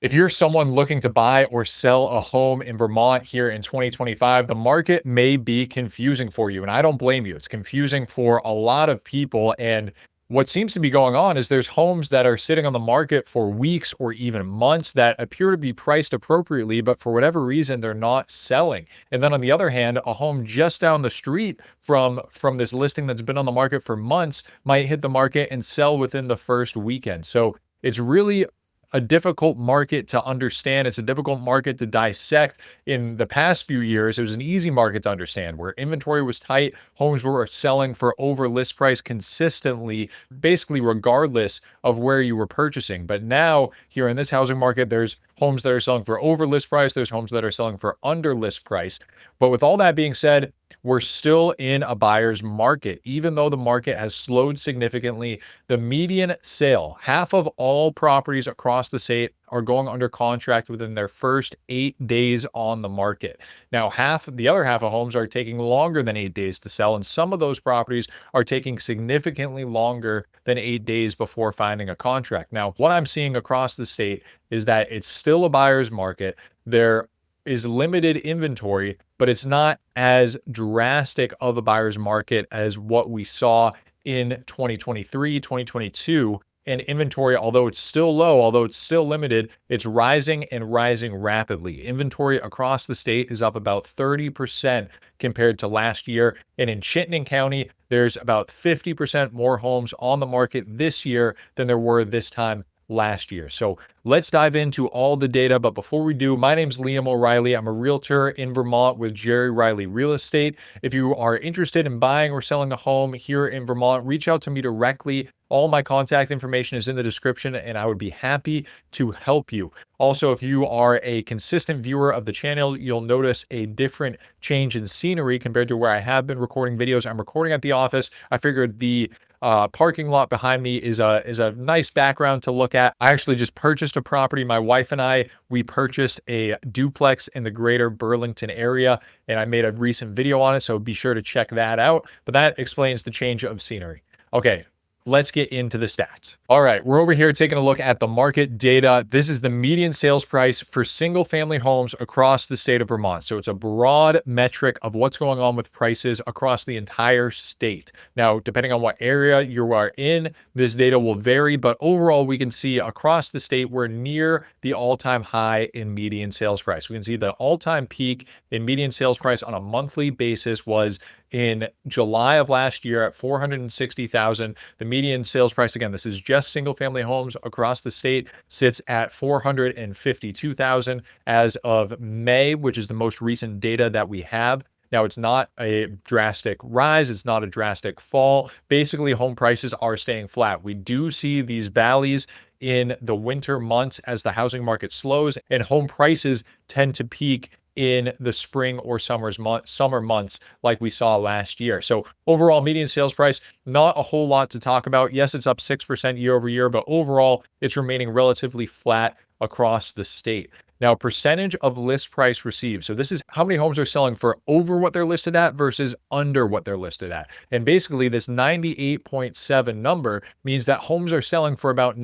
If you're someone looking to buy or sell a home in Vermont here in 2025, the market may be confusing for you. And I don't blame you. It's confusing for a lot of people. And what seems to be going on is there's homes that are sitting on the market for weeks or even months that appear to be priced appropriately, but for whatever reason, they're not selling. And then on the other hand, a home just down the street from this listing that's been on the market for months might hit the market and sell within the first weekend. So it's really a difficult market to understand. It's a difficult market to dissect. In the past few years, it was an easy market to understand where inventory was tight. Homes were selling for over list price consistently, basically regardless of where you were purchasing. But now here in this housing market, there's homes that are selling for over list price. There's homes that are selling for under list price. But with all that being said, we're still in a buyer's market. Even though the market has slowed significantly, the median sale, half of all properties across the state are going under contract within their first 8 days on the market. Now, the other half of homes are taking longer than 8 days to sell, and some of those properties are taking significantly longer than 8 days before finding a contract. Now, what I'm seeing across the state is that it's still a buyer's market. There is limited inventory, but it's not as drastic of a buyer's market as what we saw in 2023, 2022. And inventory, although it's still low, although it's still limited, it's rising and rising rapidly. Inventory across the state is up about 30% compared to last year. And in Chittenden County, there's about 50% more homes on the market this year than there were this time last year. So let's dive into all the data. But before we do, my name's Liam O'Reilly. I'm a realtor in Vermont with Jerry Riley Real Estate. If you are interested in buying or selling a home here in Vermont, reach out to me directly. All my contact information is in the description, and I would be happy to help you. Also, if you are a consistent viewer of the channel, you'll notice a different change in scenery compared to where I have been recording videos. I'm recording at the office. I figured the parking lot behind me is a nice background to look at. I actually just purchased a property. My wife and we purchased a duplex in the greater Burlington area, and I made a recent video on it, so be sure to check that out. But that explains the change of scenery. Okay, let's get into the stats. All right, we're over here taking a look at the market data. This is the median sales price for single family homes across the state of Vermont. So it's a broad metric of what's going on with prices across the entire state. Now, depending on what area you are in, this data will vary, but overall, we can see across the state, we're near the all-time high in median sales price. We can see the all-time peak in median sales price on a monthly basis was in July of last year at $460,000. The median sales price, again, this is just single family homes across the state, sits at $452,000 as of May, which is the most recent data that we have. Now, it's not a drastic rise. It's not a drastic fall. Basically, home prices are staying flat. We do see these valleys in the winter months as the housing market slows, and home prices tend to peak in the spring or summer months like we saw last year. So overall median sales price, not a whole lot to talk about. Yes, it's up 6% year over year, but overall it's remaining relatively flat across the state. Now, percentage of list price received. So this is how many homes are selling for over what they're listed at versus under what they're listed at. And basically this 98.7 number means that homes are selling for about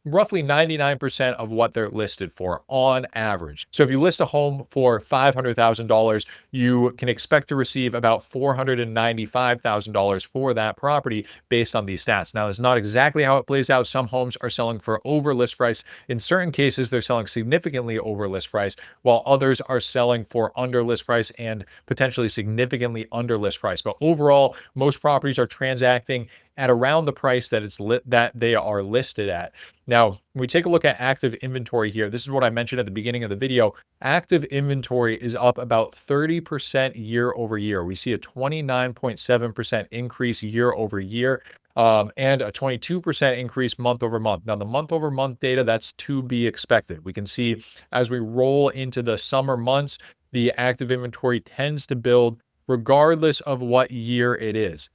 roughly 99% of what they're listed for on average. So if you list a home for $500,000, you can expect to receive about $495,000 for that property based on these stats. Now, that's not exactly how it plays out. Some homes are selling for over list price. In certain cases, they're selling significantly over list price, while others are selling for under list price and potentially significantly under list price. But overall, most properties are transacting at around the price that they are listed at. Now, when we take a look at active inventory here, this is what I mentioned at the beginning of the video. Active inventory is up about 30% year over year. We see a 29.7% increase year over year. And a 22% increase month over month. Now, the month over month data, that's to be expected. We can see as we roll into the summer months, the active inventory tends to build regardless of what year it is.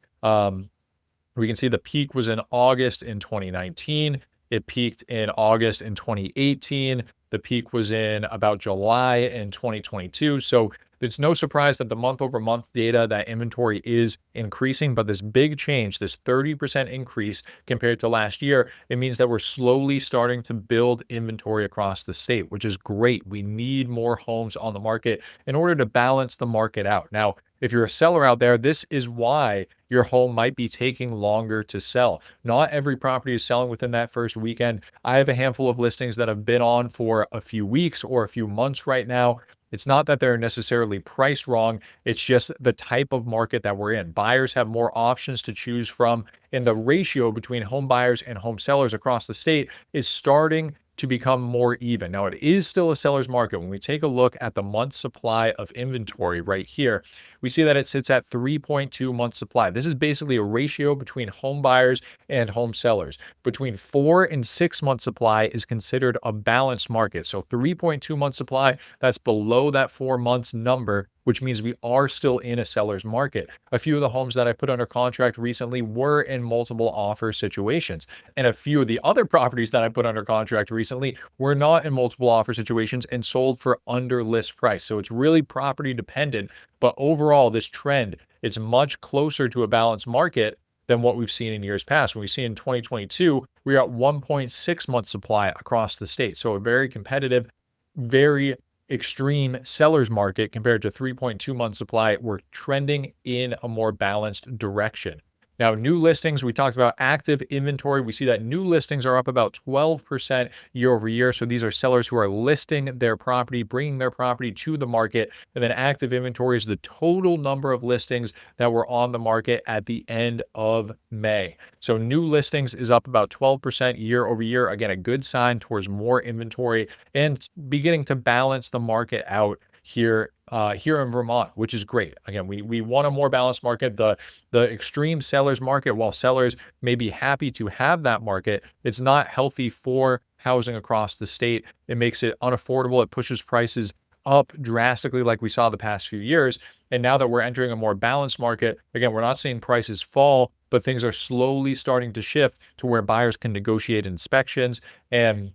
We can see the peak was in August in 2019. It peaked in August in 2018. The peak was in about July in 2022. So It's no surprise that the month over month data, that inventory is increasing, but this big change, this 30% increase compared to last year, it means that we're slowly starting to build inventory across the state, which is great. We need more homes on the market in order to balance the market out. Now, if you're a seller out there, this is why your home might be taking longer to sell. Not every property is selling within that first weekend. I have a handful of listings that have been on for a few weeks or a few months right now. It's not that they're necessarily priced wrong. It's just the type of market that we're in. Buyers have more options to choose from, and the ratio between home buyers and home sellers across the state is starting to become more even. Now, it is still a seller's market. When we take a look at the month supply of inventory right here, we see that it sits at 3.2 months supply. This is basically a ratio between home buyers and home sellers. Between 4 and 6 month supply is considered a balanced market. So 3.2 month supply, that's below that 4 months number, which means we are still in a seller's market. A few of the homes that I put under contract recently were in multiple offer situations. And a few of the other properties that I put under contract recently were not in multiple offer situations and sold for under list price. So it's really property dependent. But overall, this trend, it's much closer to a balanced market than what we've seen in years past. When we see in 2022, we are at 1.6 month supply across the state. So a very competitive, very extreme seller's market compared to 3.2 month supply. We're trending in a more balanced direction. Now, new listings, we talked about active inventory. We see that new listings are up about 12% year over year. So these are sellers who are listing their property, bringing their property to the market. And then active inventory is the total number of listings that were on the market at the end of May. So new listings is up about 12% year over year. Again, a good sign towards more inventory and beginning to balance the market out here in Vermont, which is great. Again, we want a more balanced market. The extreme sellers market, while sellers may be happy to have that market, it's not healthy for housing across the state. It makes it unaffordable. It pushes prices up drastically like we saw the past few years. And now that we're entering a more balanced market, again, we're not seeing prices fall, but things are slowly starting to shift to where buyers can negotiate inspections, and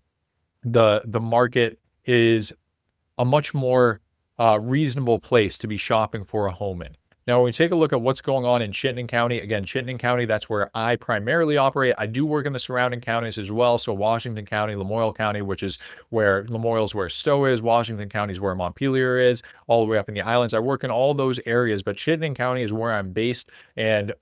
the market is a much more reasonable place to be shopping for a home in. Now, when we take a look at what's going on in Chittenden County, again, Chittenden County, that's where I primarily operate. I do work in the surrounding counties as well. So Washington County, Lamoille County, which is where Lamoille's where Stowe is. Washington County is where Montpelier is, all the way up in the islands. I work in all those areas, but Chittenden County is where I'm based. And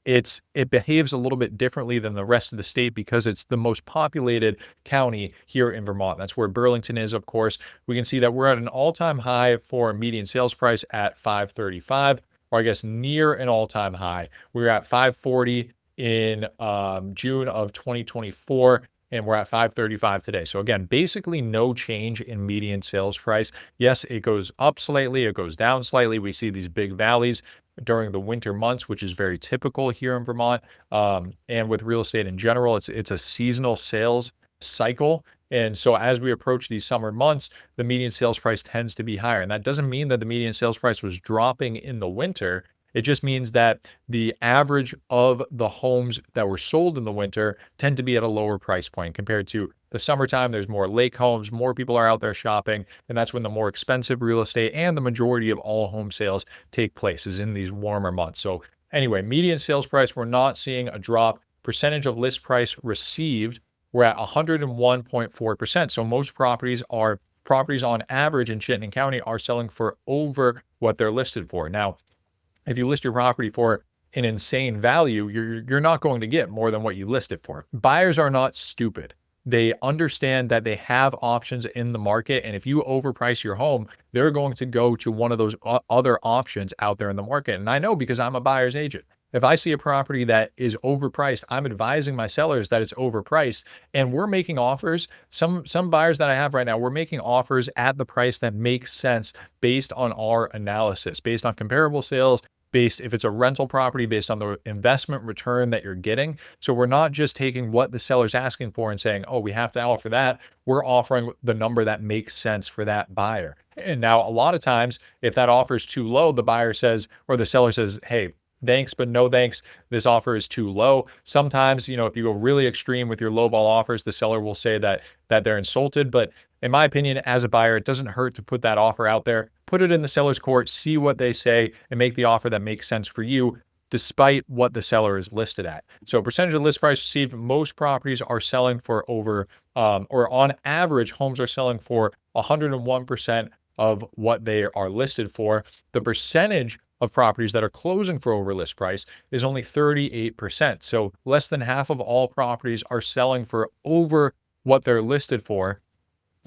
it behaves a little bit differently than the rest of the state because it's the most populated county here in Vermont. That's where Burlington is, of course. We can see that we're at an all-time high for median sales price at 535, or I guess near an all-time high. We were at 540 in June of 2024. And we're at 535 today. So again, basically no change in median sales price. Yes, it goes up slightly, it goes down slightly. We see these big valleys during the winter months, which is very typical here in Vermont. And with real estate in general, it's a seasonal sales cycle. And so as we approach these summer months, the median sales price tends to be higher. And that doesn't mean that the median sales price was dropping in the winter. It just means that the average of the homes that were sold in the winter tend to be at a lower price point compared to the summertime. There's more lake homes, more people are out there shopping, and that's when the more expensive real estate and the majority of all home sales take place is in these warmer months. So anyway, median sales price, we're not seeing a drop. Percentage of list price received, we're at 101.4%. So most properties on average in Chittenden County are selling for over what they're listed for. Now, if you list your property for an insane value, you're not going to get more than what you list it for. Buyers are not stupid. They understand that they have options in the market. And if you overprice your home, they're going to go to one of those other options out there in the market. And I know because I'm a buyer's agent. If I see a property that is overpriced, I'm advising my sellers that it's overpriced, and we're making offers. Some buyers that I have right now, we're making offers at the price that makes sense based on our analysis, based on comparable sales, based if it's a rental property, based on the investment return that you're getting. So we're not just taking what the seller's asking for and saying, oh, we have to offer that. We're offering the number that makes sense for that buyer. And now a lot of times, if that offer is too low, the buyer says, or the seller says, hey, thanks, but no thanks. This offer is too low. Sometimes, if you go really extreme with your lowball offers, the seller will say that they're insulted. But in my opinion, as a buyer, it doesn't hurt to put that offer out there, put it in the seller's court, see what they say, and make the offer that makes sense for you, despite what the seller is listed at. So percentage of list price received, most properties are selling for over, or on average, homes are selling for 101% of what they are listed for. The percentage of properties that are closing for over list price is only 38%. So less than half of all properties are selling for over what they're listed for.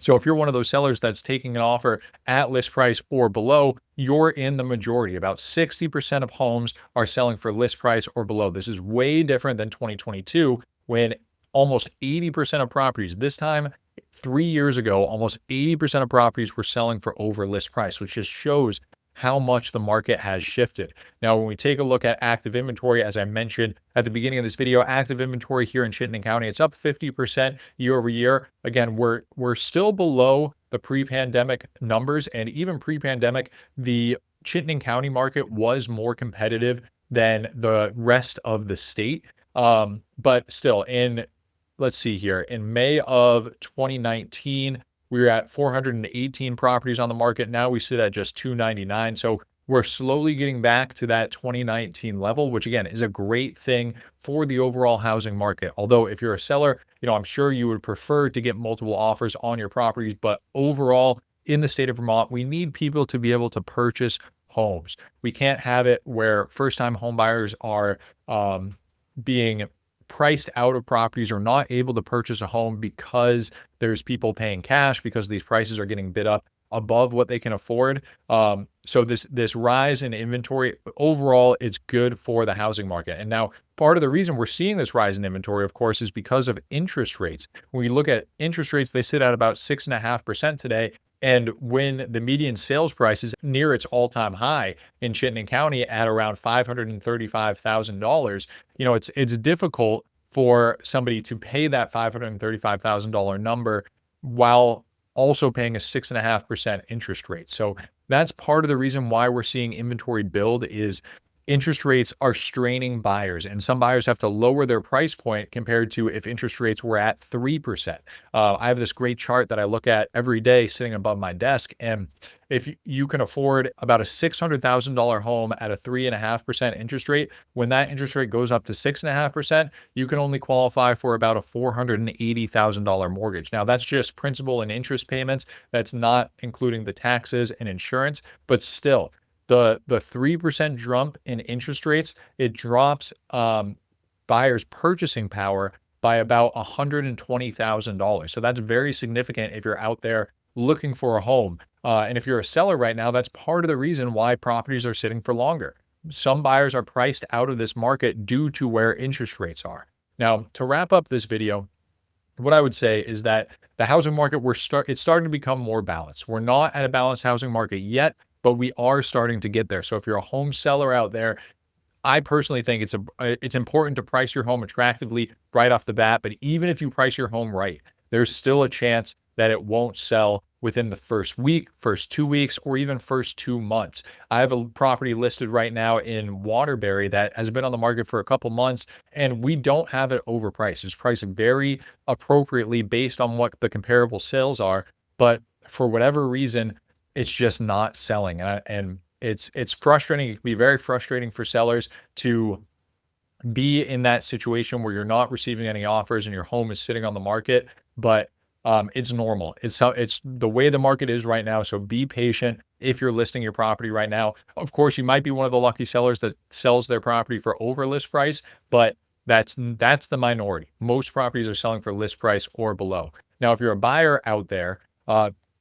So if you're one of those sellers that's taking an offer at list price or below, you're in the majority. About 60% of homes are selling for list price or below. This is way different than 2022 when almost 80% of properties, this time 3 years ago, almost 80% of properties were selling for over list price, which just shows how much the market has shifted. Now, when we take a look at active inventory, as I mentioned at the beginning of this video, active inventory here in Chittenden County, it's up 50% year over year. Again, we're still below the pre-pandemic numbers, and even pre-pandemic, the Chittenden County market was more competitive than the rest of the state. But still, let's see here, in May of 2019, we were at 418 properties on the market. Now we sit at just 299. So we're slowly getting back to that 2019 level, which again is a great thing for the overall housing market. Although if you're a seller, I'm sure you would prefer to get multiple offers on your properties, but overall in the state of Vermont, we need people to be able to purchase homes. We can't have it where first-time home buyers are being priced out of properties or not able to purchase a home because there's people paying cash because these prices are getting bid up above what they can afford. So this rise in inventory overall, it's good for the housing market. And now part of the reason we're seeing this rise in inventory, of course, is because of interest rates. When we look at interest rates, they sit at about 6.5% today. And when the median sales price is near its all-time high in Chittenden County at around $535,000, it's difficult for somebody to pay that $535,000 number while also paying a 6.5% interest rate. So that's part of the reason why we're seeing inventory build is interest rates are straining buyers, and some buyers have to lower their price point compared to if interest rates were at 3%. I have this great chart that I look at every day sitting above my desk, and if you can afford about a $600,000 home at a 3.5% interest rate, when that interest rate goes up to 6.5%, you can only qualify for about a $480,000 mortgage. Now, that's just principal and interest payments. That's not including the taxes and insurance, but still, the 3% jump in interest rates, it drops buyers' purchasing power by about $120,000. So that's very significant if you're out there looking for a home. And if you're a seller right now, that's part of the reason why properties are sitting for longer. Some buyers are priced out of this market due to where interest rates are. Now, to wrap up this video, what I would say is that the housing market, it's starting to become more balanced. We're not at a balanced housing market yet, but we are starting to get there. So if you're a home seller out there, I personally think it's important to price your home attractively right off the bat. But even if you price your home right, there's still a chance that it won't sell within the first week, first 2 weeks, or even first 2 months. I have a property listed right now in Waterbury that has been on the market for a couple months, and we don't have it overpriced. It's priced very appropriately based on what the comparable sales are. But for whatever reason, it's just not selling. And it's frustrating. It can be very frustrating for sellers to be in that situation where you're not receiving any offers and your home is sitting on the market, but it's normal. It's the way the market is right now. So be patient if you're listing your property right now. Of course, you might be one of the lucky sellers that sells their property for over list price, but that's the minority. Most properties are selling for list price or below. Now, if you're a buyer out there,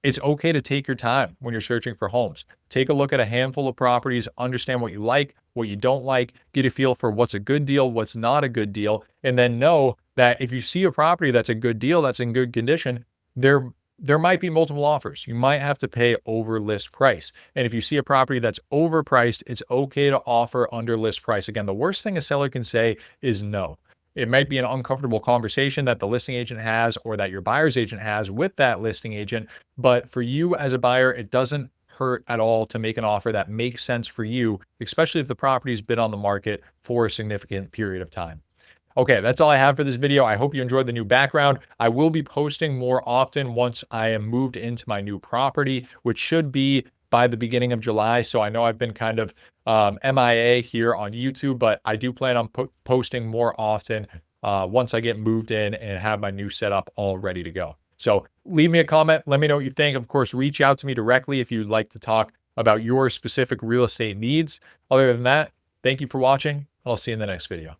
it's okay to take your time when you're searching for homes. Take a look at a handful of properties, understand what you like, what you don't like, get a feel for what's a good deal, what's not a good deal, and then know that if you see a property that's a good deal, that's in good condition, there might be multiple offers. You might have to pay over list price. And if you see a property that's overpriced, it's okay to offer under list price. Again, the worst thing a seller can say is no. It might be an uncomfortable conversation that the listing agent has or that your buyer's agent has with that listing agent. But for you as a buyer, it doesn't hurt at all to make an offer that makes sense for you, especially if the property's been on the market for a significant period of time. Okay, that's all I have for this video. I hope you enjoyed the new background. I will be posting more often once I am moved into my new property, which should be by the beginning of July. So I know I've been kind of MIA here on YouTube, but I do plan on posting more often once I get moved in and have my new setup all ready to go. So leave me a comment. Let me know what you think. Of course, reach out to me directly if you'd like to talk about your specific real estate needs. Other than that, thank you for watching. I'll see you in the next video.